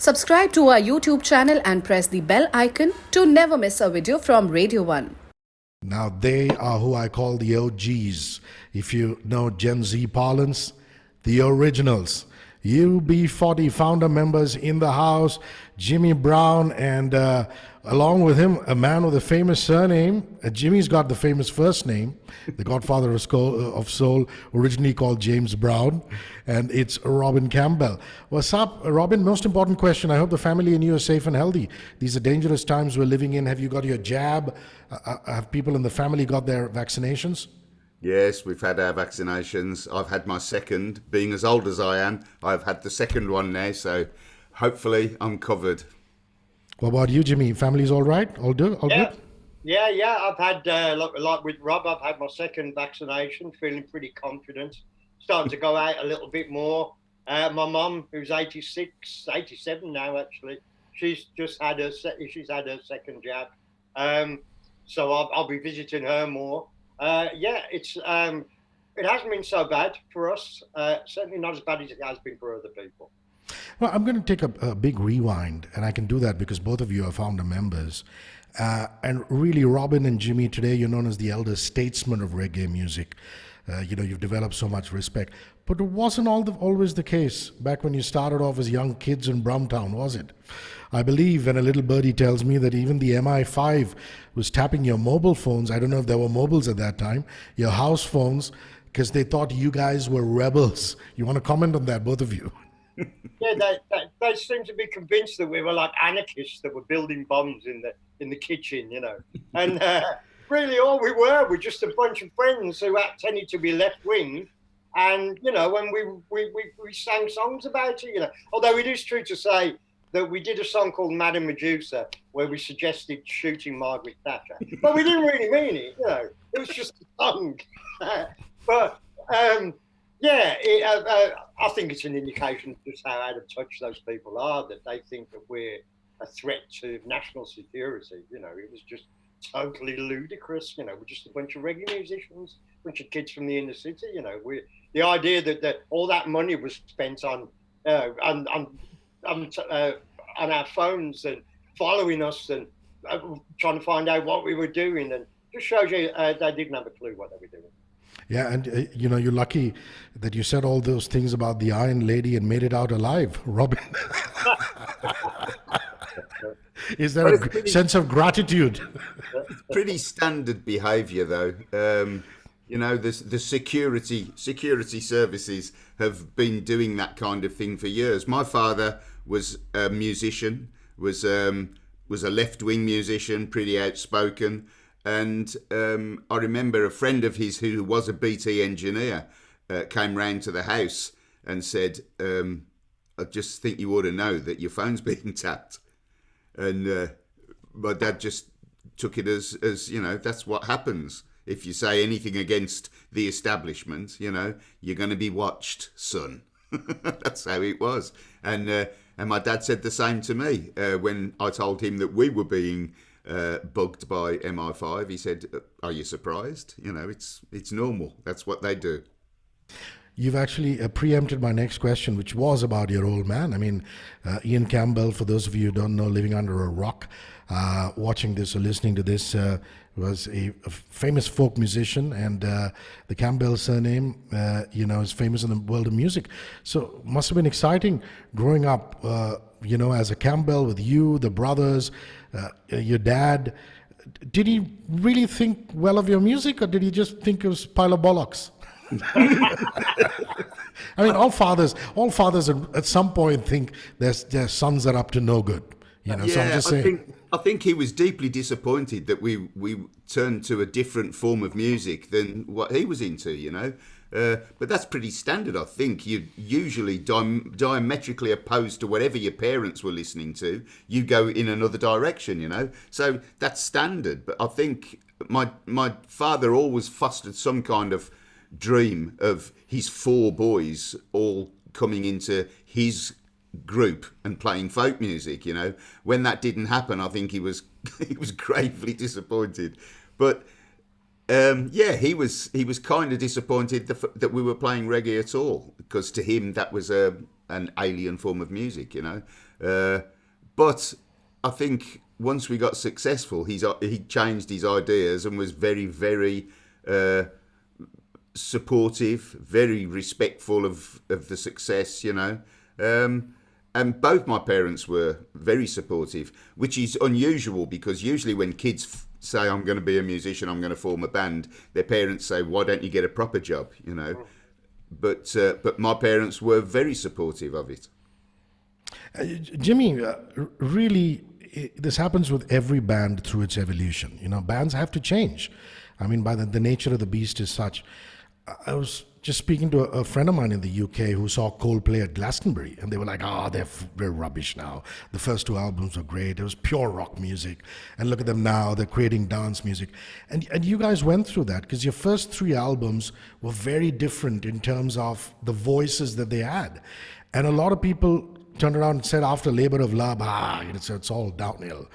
Subscribe to our YouTube channel and press the bell icon to never miss a video from Radio 1. Now they are who I call the OGs. If you know Gen Z parlance, the originals. UB40 founder members in the house, Jimmy Brown, and along with him, a man with a famous surname. Jimmy's got the famous first name, the godfather of soul, originally called James Brown, and it's Robin Campbell. What's up, Robin? Most important question. I hope the family and you are safe and healthy. These are dangerous times we're living in. Have you got your jab? Have people in the family got their vaccinations? Yes, we've had our vaccinations. I've had my second. Being as old as I am, I've had the second one now, so hopefully I'm covered. What about you, Jimmy? Family's all right? All good? Yeah. I've had, like with Rob, I've had my second vaccination, feeling pretty confident. Starting to go out a little bit more. My mum, who's 86, 87 now actually, she's had her second jab. So I'll be visiting her more. It hasn't been so bad for us. Certainly not as bad as it has been for other people. Well, I'm going to take a big rewind, and I can do that because both of you are founder members. And really, Robin and Jimmy, today you're known as the elder statesmen of reggae music. You've developed so much respect. But it wasn't always the case back when you started off as young kids in Brumtown, was it? I believe, and a little birdie tells me that even the MI5 was tapping your mobile phones. I don't know if there were mobiles at that time, your house phones, because they thought you guys were rebels. You want to comment on that, both of you? Yeah, they seem to be convinced that we were like anarchists that were building bombs in the kitchen, And really, all we were just a bunch of friends who tended to be left wing, and when we sang songs about it, Although it is true to say that we did a song called Madame Medusa where we suggested shooting Margaret Thatcher, but we didn't really mean it. It was just a song. I think it's an indication of just how out of touch those people are, that they think that we're a threat to national security. It was just totally ludicrous. We're just a bunch of reggae musicians, a bunch of kids from the inner city. The idea that all that money was spent on our phones and following us and trying to find out what we were doing, and just shows you they didn't have a clue what they were doing. Yeah, and you're lucky that you said all those things about the Iron Lady and made it out alive, Robin. Is there a sense of gratitude? It's pretty standard behaviour, though. The security services have been doing that kind of thing for years. My father was a musician, was a left-wing musician, pretty outspoken. And I remember a friend of his who was a BT engineer came round to the house and said, I just think you ought to know that your phone's being tapped. And my dad just took it as that's what happens. If you say anything against the establishment, you're going to be watched, son. That's how it was. And my dad said the same to me when I told him that we were being bugged by MI5. He said, "Are you surprised? It's normal. That's what they do." You've actually preempted my next question, which was about your old man. I mean, Ian Campbell, for those of you who don't know, living under a rock, watching this or listening to this, was a famous folk musician, and the Campbell surname, is famous in the world of music. So must have been exciting growing up, as a Campbell with you, the brothers, your dad. Did he really think well of your music, or did he just think it was a pile of bollocks? I mean, all fathers at some point think their sons are up to no good. So I'm just saying. I think he was deeply disappointed that we turned to a different form of music than what he was into. But that's pretty standard. I think you're usually diametrically opposed to whatever your parents were listening to. You go in another direction. So that's standard. But I think my father always fostered some kind of dream of his four boys all coming into his group and playing folk music. When that didn't happen, I think he was gravely disappointed. But he was kind of disappointed that we were playing reggae at all, because to him that was a an alien form of music, you know. But I think once we got successful, he changed his ideas and was very, very supportive, very respectful of the success, you know. And both my parents were very supportive, which is unusual because usually when kids say, I'm going to be a musician, I'm going to form a band, their parents say, why don't you get a proper job, you know? But my parents were very supportive of it. Jimmy, really, this happens with every band through its evolution. You know, bands have to change. I mean, by the nature of the beast is such. I was just speaking to a friend of mine in the UK who saw Coldplay at Glastonbury, and they were like, they're rubbish now. The first two albums were great. It was pure rock music. And look at them now, they're creating dance music. And you guys went through that because your first three albums were very different in terms of the voices that they had. And a lot of people turned around and said after Labor of Love, it's all downhill.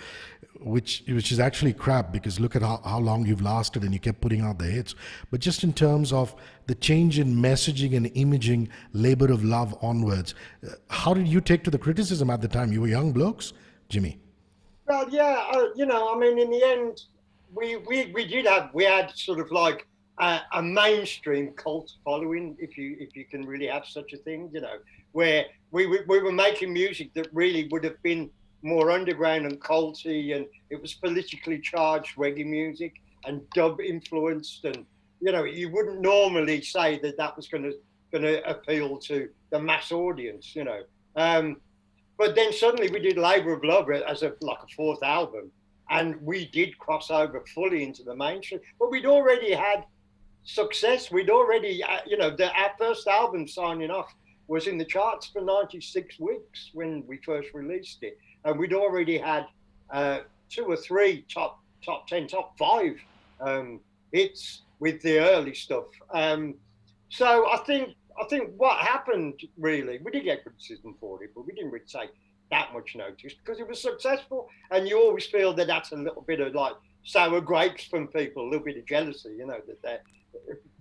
Which is actually crap because look at how long you've lasted and you kept putting out the hits. But just in terms of the change in messaging and imaging, Labor of Love onwards, how did you take to the criticism at the time? You were young blokes, Jimmy. Well, yeah, you know, I mean, in the end, we had sort of like a mainstream cult following, if you can really have such a thing, you know, where we were making music that really would have been more underground and culty, and it was politically charged reggae music and dub influenced, and you know, you wouldn't normally say that was going to appeal to the mass audience, you know. But then suddenly we did Labor of Love as a fourth album, and we did cross over fully into the mainstream. But we'd already had success. We'd already, you know, our first album, Signing Off, was in the charts for 96 weeks when we first released it. And we'd already had 2 or 3 top 10, top 5 hits with the early stuff. So I think what happened really, we did get criticism for it, but we didn't really take that much notice because it was successful. And you always feel that that's a little bit of like sour grapes from people, a little bit of jealousy, you know,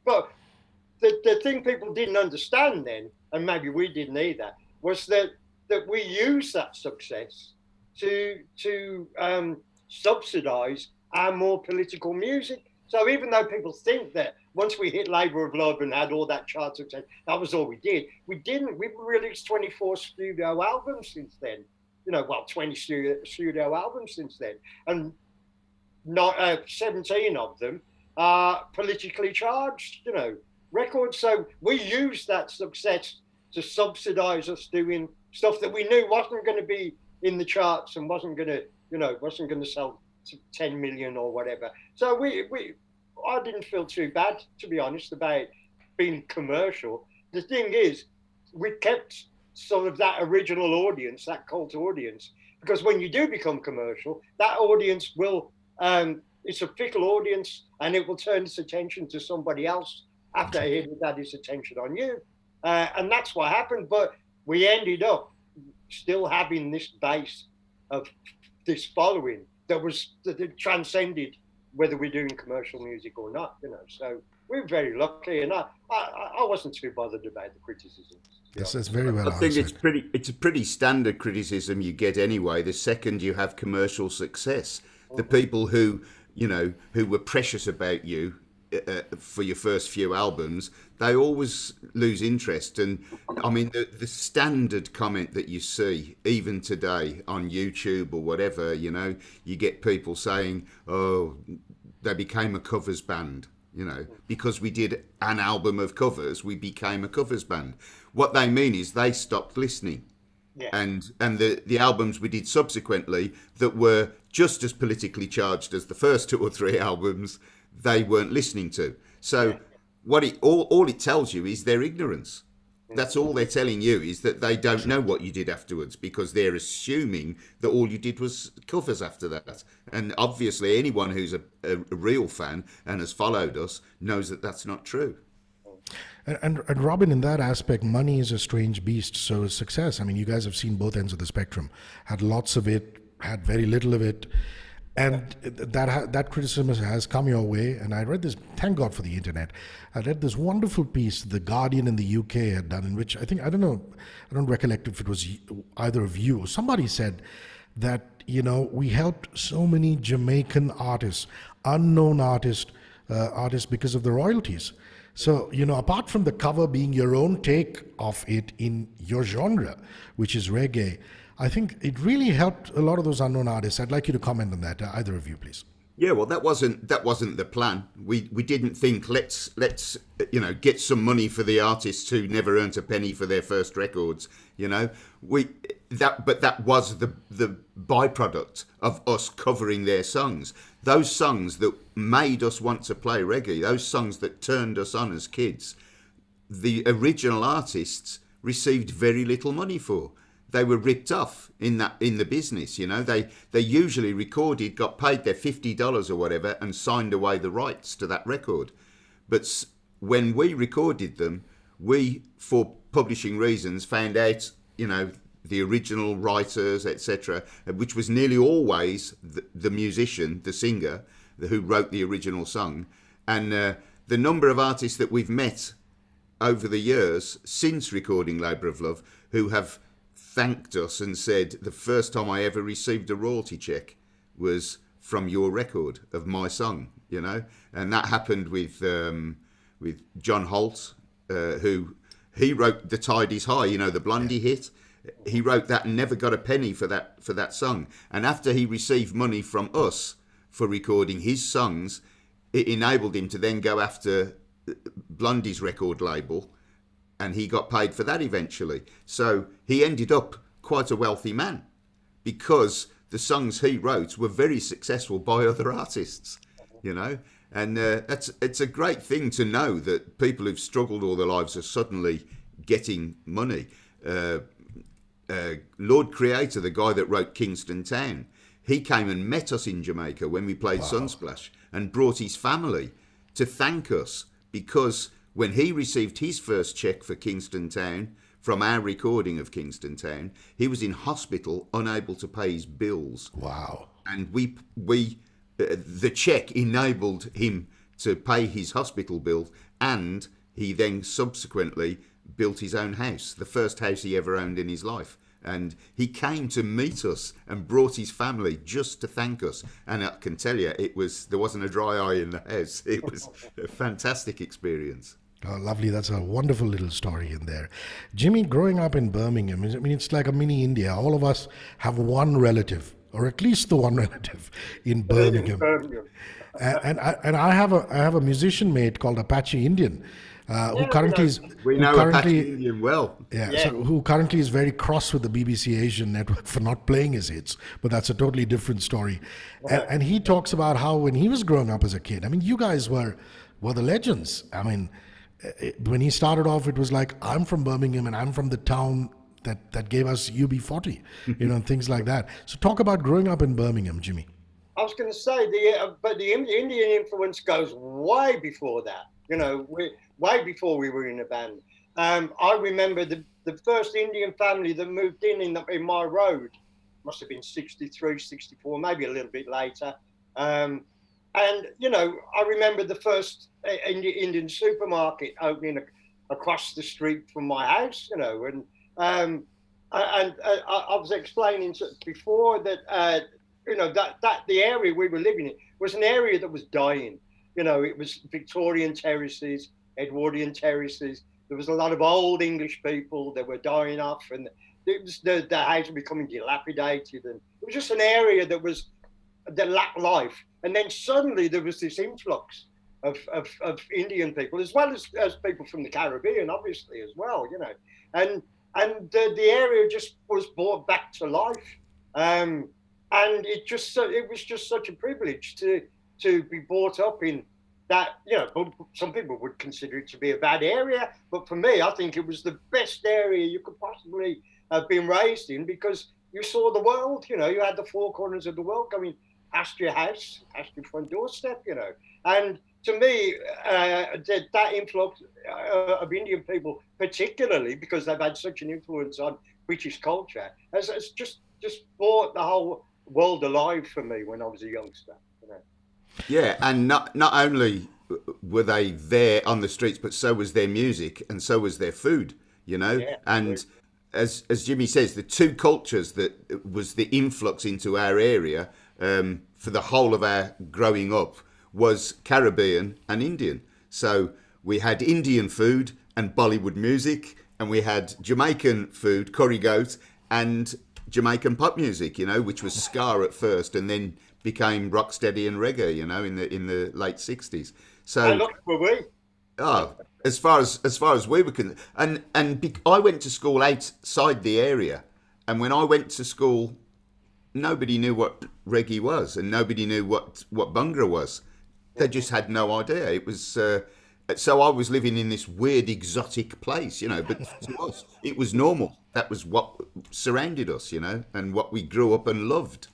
but the thing people didn't understand then, and maybe we didn't either, was that we use that success to subsidise our more political music. So even though people think that once we hit Labor of Love and had all that chart success, that was all we did, we didn't. We've released 24 studio albums since then. You know, 20 studio albums since then, and not 17 of them are politically charged, you know, records. So we used that success to subsidise us doing stuff that we knew wasn't going to be in the charts and wasn't going to sell 10 million or whatever. So I didn't feel too bad, to be honest, about being commercial. The thing is, we kept sort of that original audience, that cult audience, because when you do become commercial, that audience will, it's a fickle audience, and it will turn its attention to somebody else after it had its attention on you. And that's what happened. But we ended up still having this base of this following that transcended whether we're doing commercial music or not, you know. So we're very lucky, and I wasn't too bothered about the criticism. Yes, that's very well I think answered. it's a pretty standard criticism you get anyway. The second you have commercial success, the people who were precious about you for your first few albums, they always lose interest. And I mean, the standard comment that you see even today on YouTube or whatever, you know, you get people saying, oh, they became a covers band, you know, because we did an album of covers, we became a covers band. What they mean is they stopped listening. Yeah. And the albums we did subsequently that were just as politically charged as the first 2 or 3 albums, they weren't listening to. So what all it tells you is their ignorance. That's all they're telling you, is that they don't know what you did afterwards, because they're assuming that all you did was covers after that. And obviously anyone who's a real fan and has followed us knows that that's not true. And Robin, in that aspect, money is a strange beast. So is success. I mean, you guys have seen both ends of the spectrum. Had lots of it, had very little of it. And that criticism has come your way. And I read this, thank God for the internet. I read this wonderful piece The Guardian in the UK had done, in which I don't recollect if it was either of you or somebody said that, we helped so many Jamaican artists, unknown artists because of the royalties. So, apart from the cover being your own take of it in your genre, which is reggae, I think it really helped a lot of those unknown artists. I'd like you to comment on that, either of you, please. Yeah, well, that wasn't the plan. We didn't think let's get some money for the artists who never earned a penny for their first records. But that was the byproduct of us covering their songs. Those songs that made us want to play reggae, those songs that turned us on as kids, the original artists received very little money for. They were ripped off in the business, They usually recorded, got paid their $50 or whatever, and signed away the rights to that record. But when we recorded them, we, for publishing reasons, found out, the original writers, etc., which was nearly always the musician, the singer, who wrote the original song. And the number of artists that we've met over the years since recording Labour of Love who have thanked us and said, the first time I ever received a royalty check was from your record of my song, and that happened with John Holt, who he wrote The Tide Is High, the Blondie hit. He wrote that and never got a penny for that song. And after he received money from us for recording his songs, it enabled him to then go after Blondie's record label, and he got paid for that eventually. So he ended up quite a wealthy man because the songs he wrote were very successful by other artists, And it's a great thing to know that people who've struggled all their lives are suddenly getting money. Lord Creator, the guy that wrote Kingston Town, he came and met us in Jamaica when we played Sunsplash and brought his family to thank us because when he received his first check for Kingston Town from our recording of Kingston Town, he was in hospital, unable to pay his bills. Wow. And the check enabled him to pay his hospital bill, and he then subsequently built his own house, the first house he ever owned in his life. And he came to meet us and brought his family just to thank us. And I can tell you, there wasn't a dry eye in the house. It was a fantastic experience. Oh, lovely. That's a wonderful little story in there. Jimmy, growing up in Birmingham, it's like a mini India. All of us have one relative, or at least the one relative in Birmingham. And I have a musician mate called Apache Indian, who currently is... We know Apache Indian well. Yeah, yeah. So who currently is very cross with the BBC Asian network for not playing his hits, but that's a totally different story. And he talks about how when he was growing up as a kid, you guys were the legends. When he started off, it was like, I'm from Birmingham and I'm from the town that gave us UB40, and things like that. So talk about growing up in Birmingham, Jimmy. I was going to say, the Indian influence goes way before that. Way before we were in a band. I remember the first Indian family that moved in my road must have been 63, 64, maybe a little bit later. And, I remember the first Indian supermarket opening across the street from my house, and I was explaining before that, that the area we were living in was an area that was dying. It was Victorian terraces, Edwardian terraces. There was a lot of old English people that were dying off, and it was the house was becoming dilapidated, and it was just an area that lacked life. And then suddenly there was this influx of Indian people, as well as people from the Caribbean, obviously, as well, and the area just was brought back to life, and it was just such a privilege to be brought up in that. Some people would consider it to be a bad area, but for me, I think it was the best area you could possibly have been raised in, because you saw the world. You had the four corners of the world going past your house, past your front doorstep, and to me, that influx of Indian people, particularly because they've had such an influence on British culture, has just brought the world alive for me when I was a youngster. You know. Yeah, and not only were they there on the streets, but so was their music and so was their food. You know, Yeah, and as Jimmy says, the two cultures that was the influx into our area for the whole of our growing up was Caribbean and Indian. So we had Indian food and Bollywood music, and we had Jamaican food, curry goat, and Jamaican pop music. You know, which was ska at first, and then became rocksteady and reggae. You know, in the late '60s. how So lucky were we? oh, as far as we were concerned, I went to school outside the area, and when I went to school, nobody knew what reggae was, and nobody knew what Bhangra was. They just had no idea. It was so I was living in this weird exotic place, you know. But to us, it was normal. That was what surrounded us, you know, and what we grew up and loved.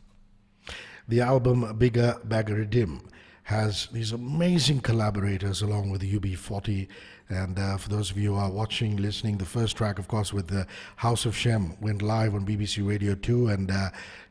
The album Bigger Bagger Dim has these amazing collaborators along with UB40. And for those of you who are watching, listening, the first track, of course, with the House of Shem went live on BBC Radio 2, and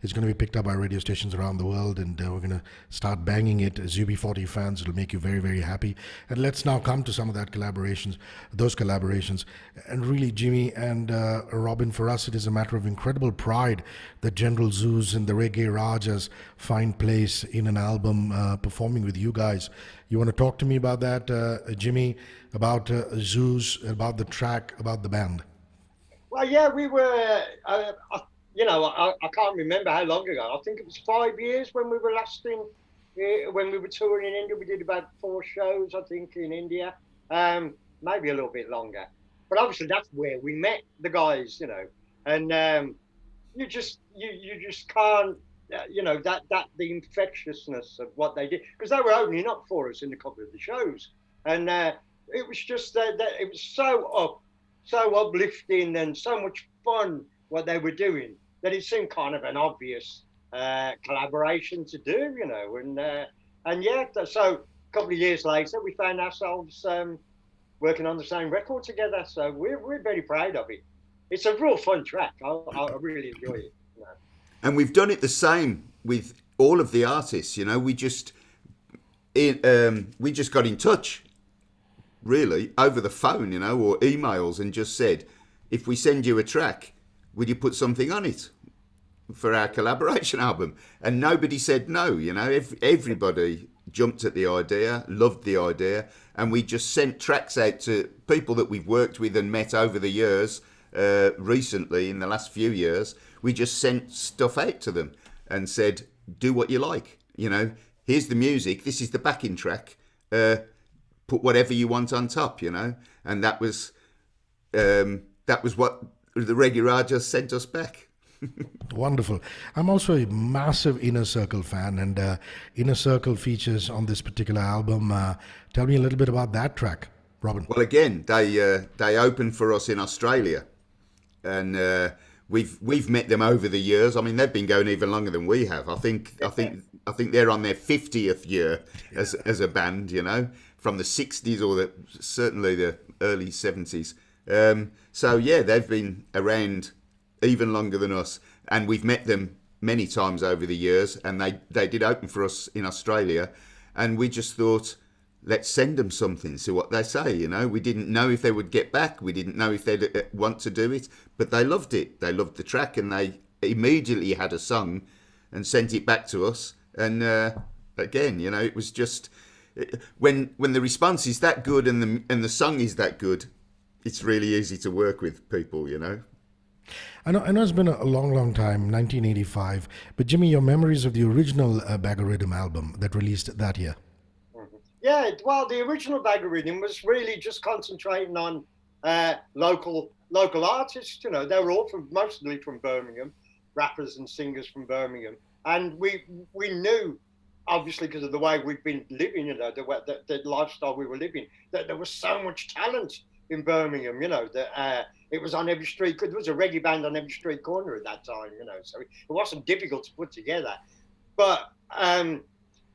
it's going to be picked up by radio stations around the world, and we're going to start banging it as UB40 fans. It'll make you very, very happy. And let's now come to some of those collaborations. And really, Jimmy and Robin, for us, it is a matter of incredible pride that General Zeus and the Reggae Rajas find place in an album performing with you guys. You want to talk to me about that, Jimmy, about Zeus, about the track, about the band? Well, yeah, we were. I can't remember how long ago. I think it was 5 years when we were last when we were touring in India. We did about 4 shows, I think, in India, maybe a little bit longer. But obviously, that's where we met the guys, you know, and you just can't. That the infectiousness of what they did, because they were opening up for us in a couple of the shows, and it was just that it was so uplifting and so much fun what they were doing that it seemed kind of an obvious collaboration to do, you know, and yeah, so a couple of years later we found ourselves working on the same record together, so we're very proud of it. It's a real fun track. I really enjoy it. You know. And we've done it the same with all of the artists. You know, we just got in touch, really, over the phone, you know, or emails, and just said, if we send you a track, would you put something on it for our collaboration album? And nobody said no. You know, everybody jumped at the idea, loved the idea, and we just sent tracks out to people that we've worked with and met over the years. Recently, in the last few years, we just sent stuff out to them and said, do what you like. You know, here's the music. This is the backing track. Put whatever you want on top, you know. And that was what the Reggae Rajas sent us back. Wonderful. I'm also a massive Inner Circle fan, and Inner Circle features on this particular album. Tell me a little bit about that track, Robin. Well, again, they opened for us in Australia, and we've met them over the years. I mean, they've been going even longer than we have. I think they're on their 50th year as a band, you know, from the 60s or certainly the early 70s. So yeah, they've been around even longer than us, and we've met them many times over the years, and they did open for us in Australia, and we just thought, let's send them something, see what they say, you know. We didn't know if they would get back, we didn't know if they'd want to do it, but they loved it, they loved the track, and they immediately had a song and sent it back to us. And again, you know, it was just when the response is that good and the song is that good, it's really easy to work with people, you know. I know it's been a long, long time, 1985, but Jimmy, your memories of the original Bagger Rhythm album that released that year? Yeah, well, the original Bagger Rhythm was really just concentrating on local artists. You know, they were all mostly from Birmingham, rappers and singers from Birmingham, and we knew, obviously, because of the way we've been living, you know, the lifestyle we were living, that there was so much talent in Birmingham. You know, that it was on every street. There was a reggae band on every street corner at that time. You know, so it wasn't difficult to put together. But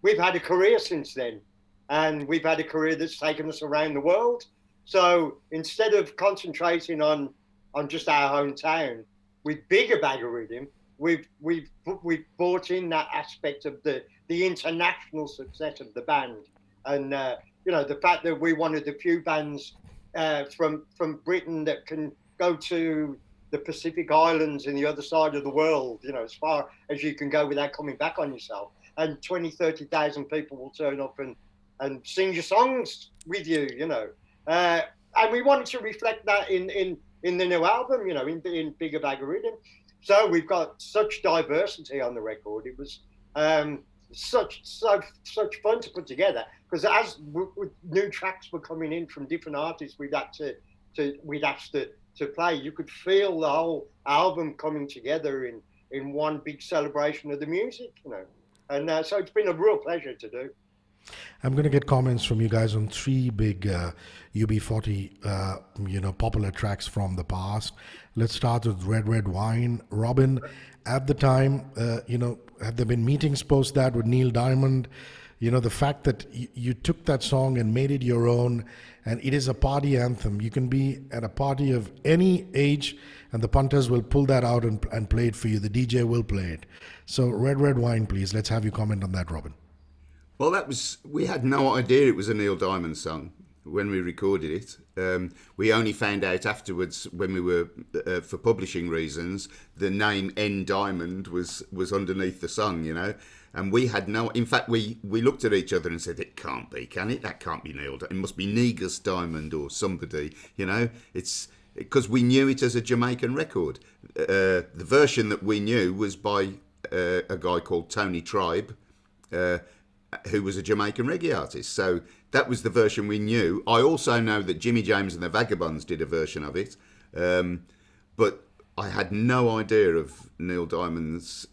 we've had a career since then. And we've had a career that's taken us around the world. So instead of concentrating on just our hometown, with Bigger Bagger Rhythm, we've brought brought in that aspect of the international success of the band, and the fact that we're one of the few bands from Britain that can go to the Pacific Islands in the other side of the world, as far as you can go without coming back on yourself. And 20, 30,000 people will turn up and sing your songs with you, and we wanted to reflect that in the new album, in Bigger Bag of Rhythm. So we've got such diversity on the record. It was such fun to put together, because as new tracks were coming in from different artists, we'd asked to play. You could feel the whole album coming together in one big celebration of the music, and so it's been a real pleasure to do. I'm going to get comments from you guys on 3 big UB40, popular tracks from the past. Let's start with Red Red Wine. Robin, at the time, have there been meetings post that with Neil Diamond? The fact that you took that song and made it your own, and it is a party anthem. You can be at a party of any age, and the punters will pull that out and play it for you. The DJ will play it. So Red Red Wine, please. Let's have you comment on that, Robin. Well, we had no idea it was a Neil Diamond song when we recorded it. We only found out afterwards, when we were, for publishing reasons, the name N Diamond was underneath the song, and we had no. In fact, we looked at each other and said, "It can't be, can it? That can't be Neil. It must be Negus Diamond or somebody." It's because we knew it as a Jamaican record. The version that we knew was by a guy called Tony Tribe, who was a Jamaican reggae artist. So that was the version we knew. I also know that Jimmy James and the Vagabonds did a version of it, but I had no idea of Neil Diamond's.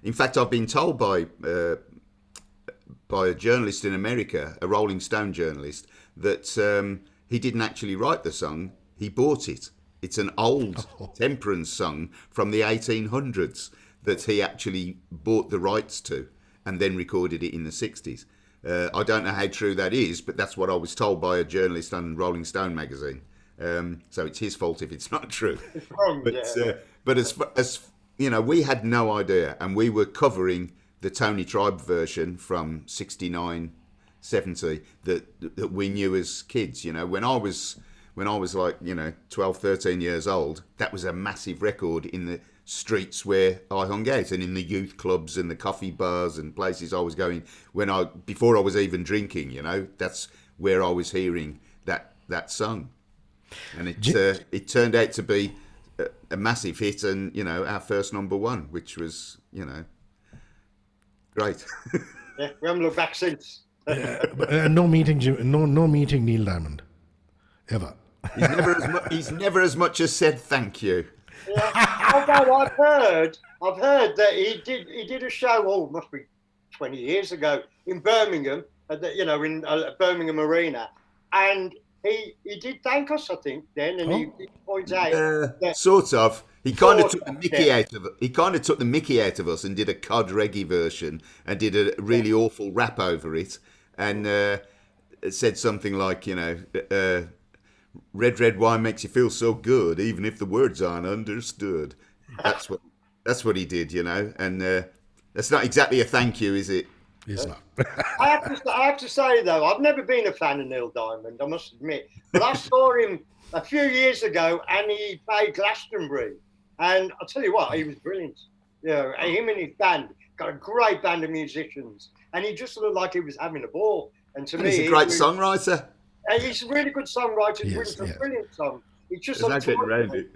In fact, I've been told by a journalist in America, a Rolling Stone journalist, that he didn't actually write the song. He bought it. It's an old temperance song from the 1800s that he actually bought the rights to and then recorded it in the 60s. I don't know how true that is, but that's what I was told by a journalist on Rolling Stone magazine. So it's his fault if it's not true. But as we had no idea, and we were covering the Tony Tribe version from 69, 70 that we knew as kids. When I was like 12, 13 years old, that was a massive record in the streets where I hung out, and in the youth clubs and the coffee bars and places I was going before I was even drinking. That's where I was hearing that song, and it turned out to be a massive hit, and our first number one, which was great. Yeah, we haven't looked back since. No meeting Neil Diamond ever. He's never as much as said thank you. Yeah. Although I've heard that he did a show, must be 20 years ago, in Birmingham, in Birmingham Arena, and he did thank us, I think, then, and he points out that sort of. He kind of took the Mickey out of it. He kind of took the Mickey out of us and did a cod reggae version and did a really awful rap over it, and said something like, Red Red Wine makes you feel so good, even if the words aren't understood. That's what he did, and that's not exactly a thank you, is it? It's not. I have to say though, I've never been a fan of Neil Diamond, I must admit, but I saw him a few years ago, and he played Glastonbury, and I'll tell you what, he was brilliant. Him and his band got a great band of musicians, and he just looked like he was having a ball. And to me, he's a great songwriter. He's a really good songwriter. He's written some brilliant songs. He's just There's no getting around it.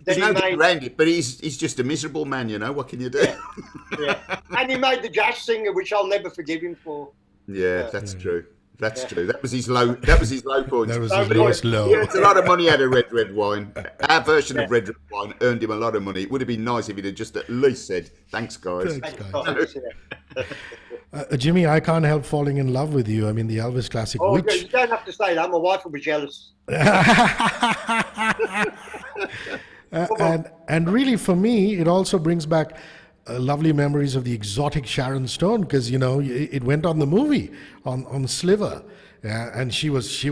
There's no getting around it, but he's just a miserable man, What can you do? Yeah. And he made the jazz singer, which I'll never forgive him for. Yeah, that's true. That's true. That was his low. That was his low point. That was his lowest low. He earned a lot of money out of Red Red Wine. Our version of Red Red Wine earned him a lot of money. It would have been nice if he'd have just at least said, "Thanks, guys." Jimmy, I can't help falling in love with you. I mean, the Elvis classic. Oh, you don't have to say that. My wife will be jealous. And really, for me, it also brings back lovely memories of the exotic Sharon Stone, because it went on the movie on Sliver, and she was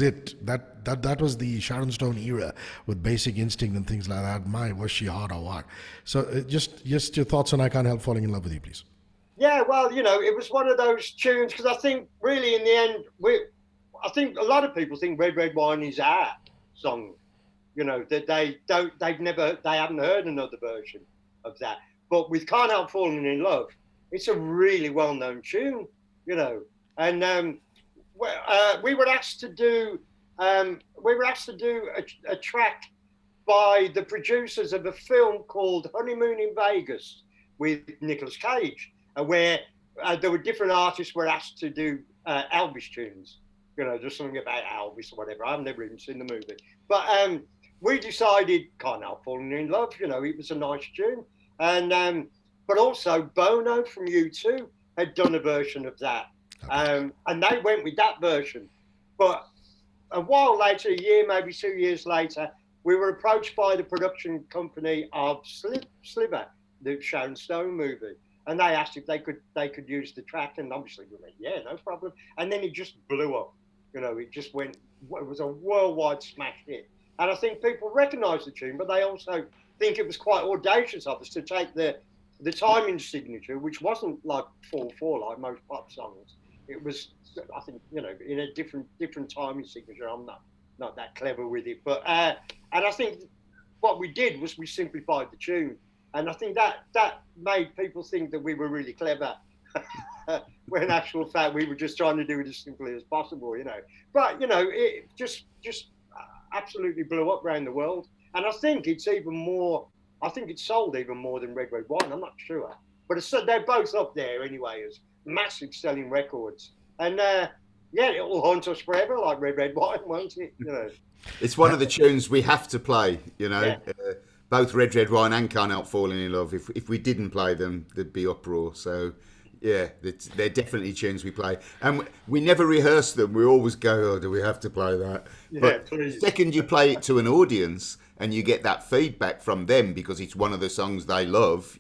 it. That was the Sharon Stone era with Basic Instinct and things like that. My, was she hot or what? So just your thoughts on I Can't Help Falling in Love with You, please. Yeah, well, it was one of those tunes, because I think really in the end, I think a lot of people think Red Red Wine is our song. That they haven't heard another version of that. But with Can't Help Falling in Love, it's a really well-known tune, And we were asked to do a track by the producers of a film called Honeymoon in Vegas with Nicolas Cage, where there were different artists were asked to do Elvis tunes, just something about Elvis or whatever. I've never even seen the movie, but we decided Can't Help Falling in Love. It was a nice tune, and but also Bono from U2 had done a version of that, and they went with that version. But a while later, a year, maybe 2 years later, we were approached by the production company of Sliver, the Sharon Stone movie, and they asked if they could use the track, and obviously we went, yeah, no problem. And then it just blew up. It just went. It was a worldwide smash hit, and I think people recognise the tune, but they also think it was quite audacious of us to take the timing signature, which wasn't like 4/4 like most pop songs. It was, I think, in a different timing signature. I'm not that clever with it, but and I think what we did was we simplified the tune, and I think that made people think that we were really clever, when in actual fact we were just trying to do it as simply as possible, But it just absolutely blew up around the world, and I think it's even more. I think it's sold even more than Red Red Wine. I'm not sure, but they're both up there anyway as massive selling records, and it will haunt us forever, like Red Red Wine, won't it? It's one of the tunes we have to play. Yeah. Both Red Red Wine and Can't Help Falling in Love. If we didn't play them, there'd be uproar. So yeah, they're definitely tunes we play, and we never rehearse them. We always go, "Oh, do we have to play that?" Yeah, but please. the second you play it to an audience and you get that feedback from them because it's one of the songs they love,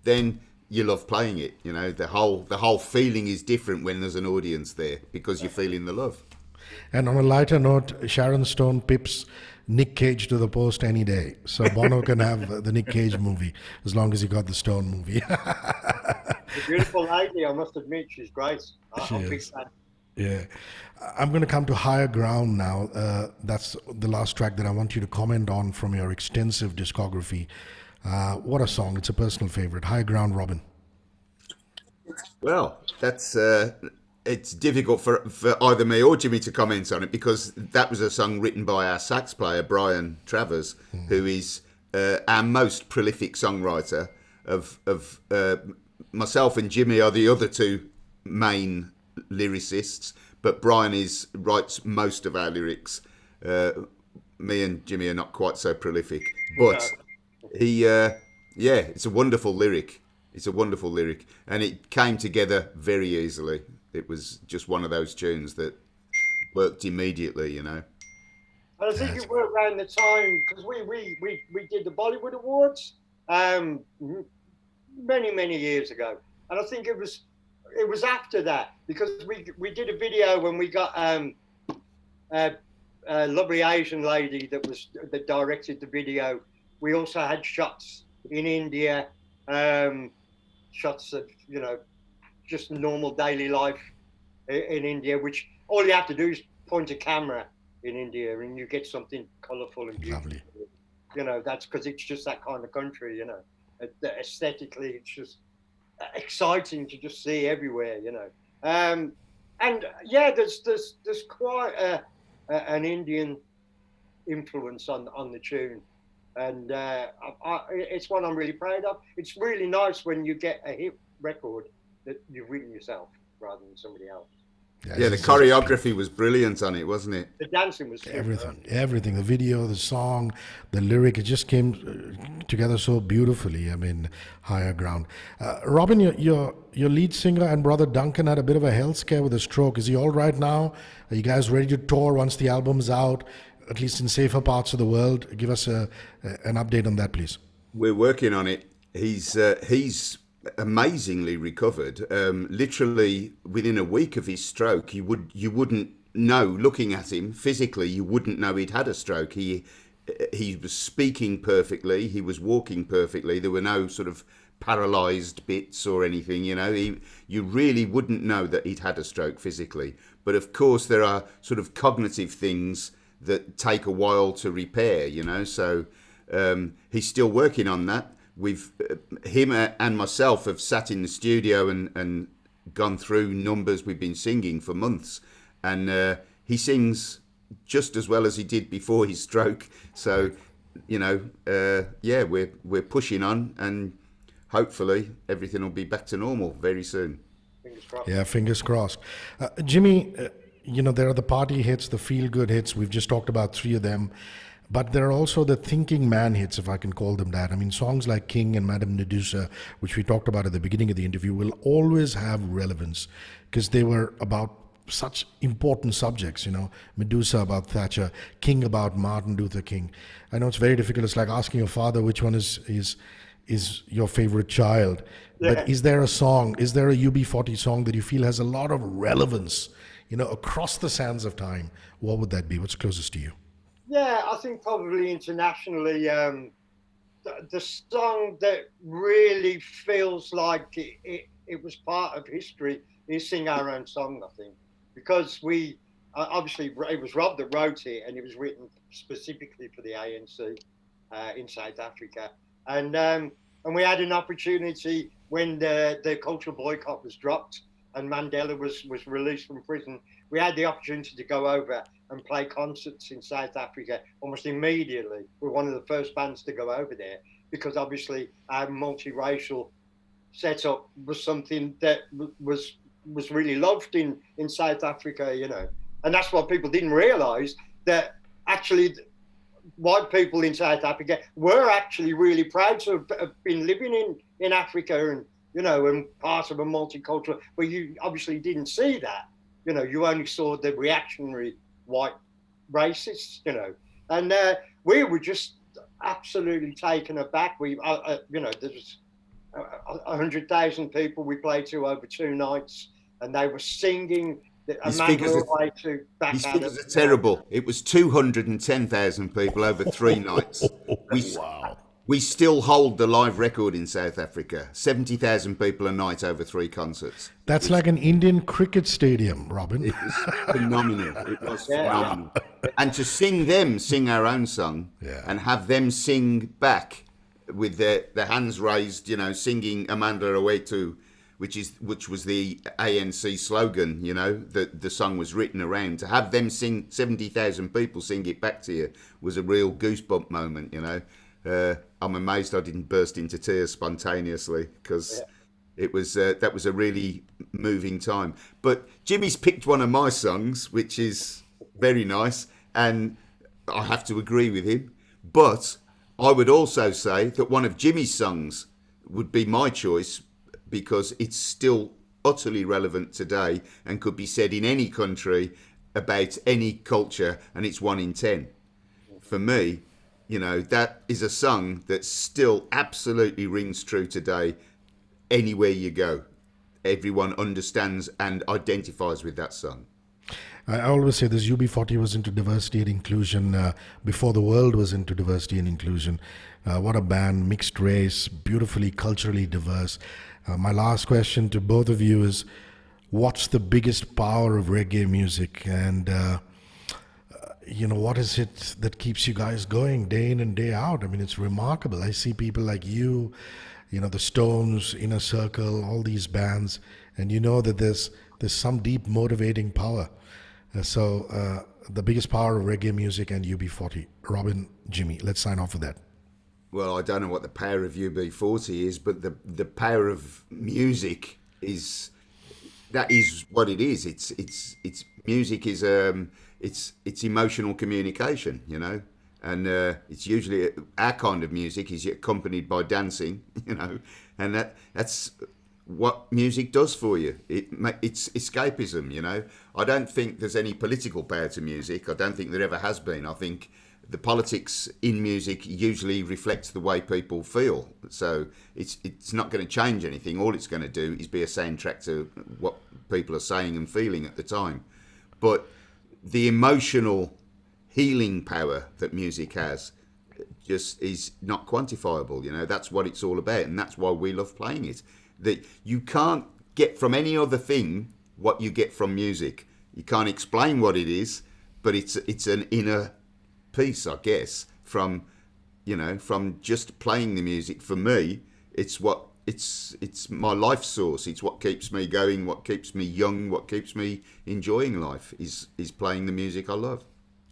then you love playing it. The whole feeling is different when there's an audience there because you're feeling the love. And on a lighter note, Sharon Stone pips Nick Cage to the post any day. So Bono can have the Nick Cage movie as long as he got the Stone movie. A beautiful lady, I must admit, she's great. I'm a big fan. Yeah. I'm going to come to Higher Ground now. That's the last track that I want you to comment on from your extensive discography. What a song. It's a personal favorite. Higher Ground, Robin. Well, that's it's difficult for either me or Jimmy to comment on it because that was a song written by our sax player, Brian Travers, who is our most prolific songwriter. Of myself and Jimmy are the other two main lyricists, but Brian writes most of our lyrics. Me and Jimmy are not quite so prolific, but it's a wonderful lyric. It's a wonderful lyric, and it came together very easily. It was just one of those tunes that worked immediately, And I think it worked around the time because we did the Bollywood Awards many years ago, and I think it was after that because we did a video when we got a lovely Asian lady that directed the video. We also had shots in India, shots of just normal daily life in India, which all you have to do is point a camera in India and you get something colourful and beautiful. Lovely. That's because it's just that kind of country, aesthetically it's just exciting to just see everywhere, and there's quite an Indian influence on the tune, and it's one I'm really proud of. It's really nice when you get a hit record that you've written yourself rather than somebody else. Yeah, the choreography was brilliant on it, wasn't it? The dancing was super. Everything. The video, the song, the lyric, it just came together so beautifully. I mean, Higher Ground. Robin, your lead singer and brother Duncan had a bit of a health scare with a stroke. Is he all right now? Are you guys ready to tour once the album's out, at least in safer parts of the world? Give us an update on that, please. We're working on it. He's amazingly recovered. Literally within a week of his stroke, you wouldn't know, looking at him physically, you wouldn't know he'd had a stroke. He was speaking perfectly. He was walking perfectly. There were no sort of paralyzed bits or anything. You really wouldn't know that he'd had a stroke physically. But of course, there are sort of cognitive things that take a while to repair. So he's still working on that. Him and myself have sat in the studio and gone through numbers we've been singing for months, and he sings just as well as he did before his stroke. So, we're pushing on, and hopefully everything will be back to normal very soon. Fingers crossed. Yeah, fingers crossed. Jimmy, there are the party hits, the feel-good hits. We've just talked about 3 of them. But there are also the thinking man hits, if I can call them that. I mean, songs like King and Madame Medusa, which we talked about at the beginning of the interview, will always have relevance because they were about such important subjects, Medusa about Thatcher, King about Martin Luther King. I know it's very difficult. It's like asking your father which one is your favorite child. Yeah. But is there a UB40 song that you feel has a lot of relevance, across the sands of time? What would that be? What's closest to you? Yeah, I think probably internationally, the song that really feels like it was part of history is Sing Our Own Song, I think. Because obviously, it was Rob that wrote it, and it was written specifically for the ANC in South Africa. And we had an opportunity when the cultural boycott was dropped and Mandela was released from prison. We had the opportunity to go over and play concerts in South Africa almost immediately. We're one of the first bands to go over there because obviously our multiracial setup was something that was really loved in South Africa, and that's what people didn't realise, that actually white people in South Africa were actually really proud to have been living in Africa and part of a multicultural, but you obviously didn't see that. You only saw the reactionary white racists, and we were just absolutely taken aback. There's 100,000 people we played to over 2 nights, and they were singing. His figures are terrible. It was 210,000 people over 3 nights. Wow. We still hold the live record in South Africa. 70,000 people a night over 3 concerts. That's like an Indian cricket stadium, Robin. It was phenomenal. It was phenomenal. And to sing our own song, and have them sing back with their hands raised, singing Amanda Awetu, which was the ANC slogan, that the song was written around. To have them sing, 70,000 people sing it back to you, was a real goosebump moment, I'm amazed I didn't burst into tears spontaneously, because it was that was a really moving time. But Jimmy's picked one of my songs, which is very nice, and I have to agree with him. But I would also say that one of Jimmy's songs would be my choice, because it's still utterly relevant today and could be said in any country about any culture, and it's 1 in 10. For me, that is a song that still absolutely rings true today. Anywhere you go, everyone understands and identifies with that song. I always say this: UB40 was into diversity and inclusion before the world was into diversity and inclusion. What a band, mixed race, beautifully culturally diverse. My last question to both of you is, what's the biggest power of reggae music? And what is it that keeps you guys going day in and day out? I mean, it's remarkable. I see people like you, the Stones, Inner Circle, all these bands, and that there's some deep motivating power. So the biggest power of reggae music and UB40. Robin, Jimmy, let's sign off with that. Well, I don't know what the power of UB40 is, but the power of music is what it is. It's music is it's emotional communication, and it's usually our kind of music is accompanied by dancing, and that's what music does for you. It's escapism, I don't think there's any political power to music. I don't think there ever has been. I think the politics in music usually reflects the way people feel. So it's not going to change anything. All it's going to do is be a soundtrack to what people are saying and feeling at the time. But the emotional healing power that music has just is not quantifiable. You know, that's what it's all about, and that's why we love playing it. That you can't get from any other thing what you get from music. You can't explain what it is, but it's an inner peace, I guess, from just playing the music. For me, it's my life source. It's what keeps me going, what keeps me young, what keeps me enjoying life is playing the music I love.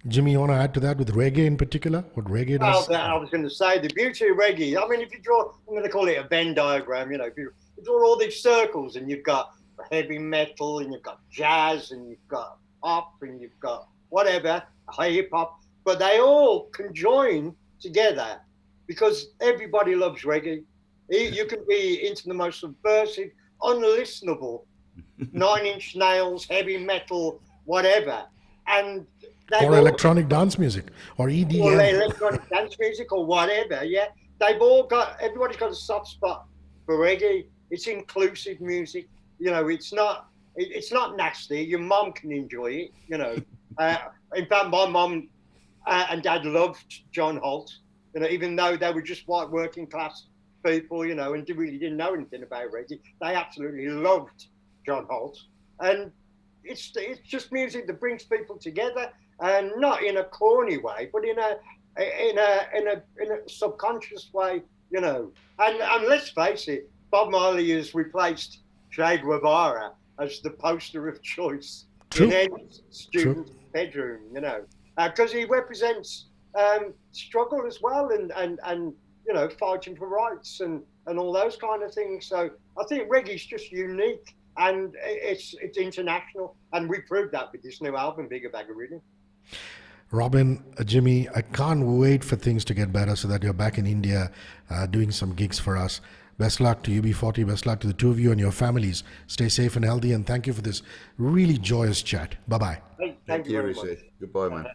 Jimmy, you want to add to that with reggae in particular? What reggae does? Well, I was going to say the beauty of reggae. I mean, if you draw, I'm going to call it a Venn diagram. You know, if you draw all these circles, and you've got heavy metal, and you've got jazz, and you've got pop, and you've got whatever, hip hop, but they all conjoin together because everybody loves reggae. You can be into the most subversive, unlistenable, 9 Inch Nails, heavy metal, whatever, and or electronic dance music, or EDM, or electronic dance music, or whatever. Yeah, everybody's got a soft spot for reggae. It's inclusive music. You know, it's not nasty. Your mom can enjoy it. You know, in fact, my mom and dad loved John Holt. You know, even though they were just white working class people, you know, and really didn't know anything about reggae, they absolutely loved John Holt. And it's just music that brings people together, and not in a corny way, but in a subconscious way, you know. And let's face it, Bob Marley has replaced Che Guevara as the poster of choice in any student's bedroom, you know, because he represents struggle as well, and you know, fighting for rights and all those kind of things. So I think reggae's just unique, and it's international, and we proved that with this new album, Bigger Bag of Rhythm. Robin, Jimmy, I can't wait for things to get better so that you're back in India doing some gigs for us. Best luck to UB40, best luck to the two of you and your families. Stay safe and healthy, and thank you for this really joyous chat. Bye-bye. Thank you very much. Goodbye, man.